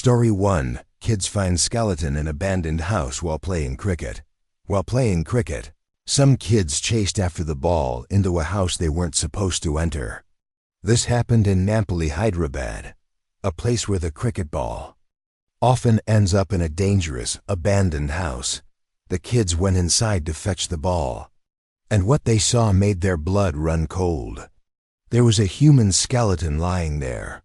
Story 1. Kids find skeleton in abandoned house while playing cricket. While playing cricket, some kids chased after the ball into a house they weren't supposed to enter. This happened in Nampally, Hyderabad, a place where the cricket ball often ends up in a dangerous, abandoned house. The kids went inside to fetch the ball, and what they saw made their blood run cold. There was a human skeleton lying there.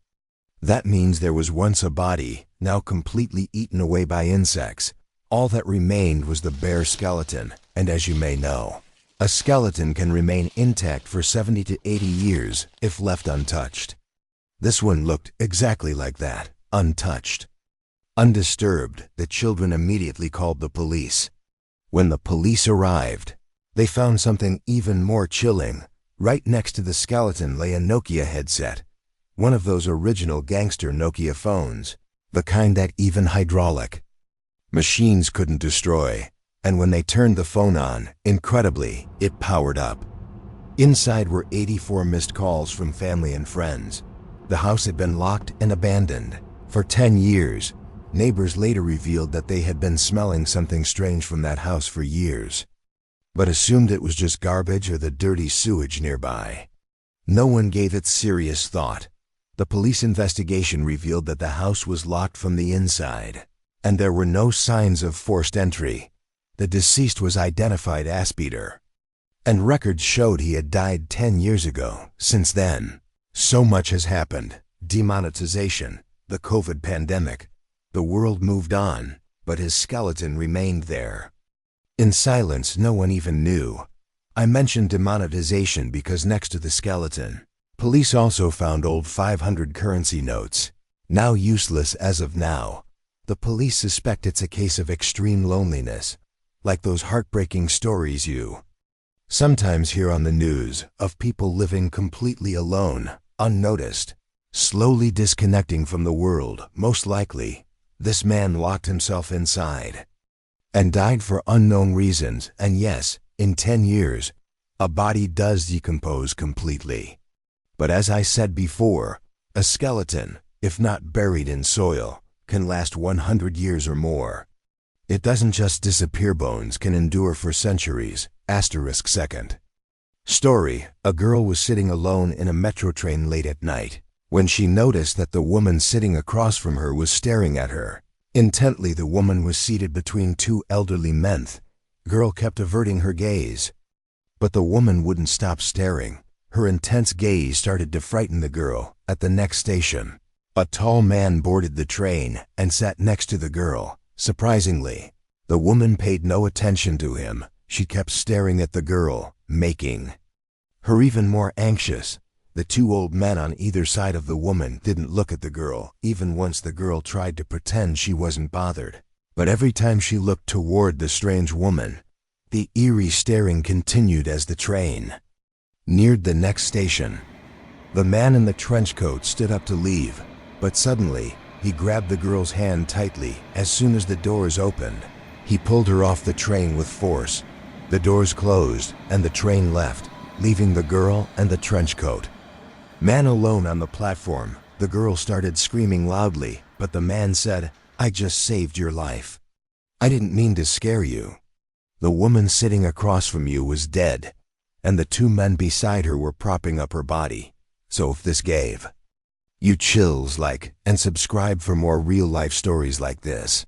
That means there was once a body, now completely eaten away by insects. All that remained was the bare skeleton, and as you may know, a skeleton can remain intact for 70 to 80 years if left untouched. This one looked exactly like that, untouched. Undisturbed, the children immediately called the police. When the police arrived, they found something even more chilling. Right next to the skeleton lay a Nokia headset, one of those original gangster Nokia phones, the kind that even hydraulic machines couldn't destroy. And when they turned the phone on, incredibly, it powered up. Inside were 84 missed calls from family and friends. The house had been locked and abandoned for 10 years. Neighbors later revealed that they had been smelling something strange from that house for years, but assumed it was just garbage or the dirty sewage nearby. No one gave it serious thought. The police investigation revealed that the house was locked from the inside, and there were no signs of forced entry. The deceased was identified as Peter, and records showed he had died 10 years ago. Since then, so much has happened. Demonetization, the COVID pandemic. The world moved on, but his skeleton remained there. In silence, no one even knew. I mentioned demonetization because next to the skeleton, police also found old 500 currency notes, now useless as of now. The police suspect it's a case of extreme loneliness, like those heartbreaking stories you sometimes hear on the news of people living completely alone, unnoticed, slowly disconnecting from the world. Most likely, this man locked himself inside and died for unknown reasons. And yes, in 10 years, a body does decompose completely. But as I said before, a skeleton, if not buried in soil, can last 100 years or more. It doesn't just disappear, bones can endure for centuries. Second story. A girl was sitting alone in a metro train late at night when she noticed that the woman sitting across from her was staring at her intently. The woman was seated between two elderly men. Girl kept averting her gaze, but the woman wouldn't stop staring. Her intense gaze started to frighten the girl. At the next station, a tall man boarded the train and sat next to the girl. Surprisingly, the woman paid no attention to him. She kept staring at the girl, making her even more anxious. The two old men on either side of the woman didn't look at the girl, even once the girl tried to pretend she wasn't bothered. But every time she looked toward the strange woman, the eerie staring continued. As the train neared the next station, the man in the trench coat stood up to leave, but suddenly, he grabbed the girl's hand tightly. As soon as the doors opened, he pulled her off the train with force. The doors closed, and the train left, leaving the girl and the trench coat man alone on the platform. The girl started screaming loudly, but the man said, "I just saved your life. I didn't mean to scare you." The woman sitting across from you was dead, and the two men beside her were propping up her body. So if this gave you chills, like and subscribe for more real-life stories like this.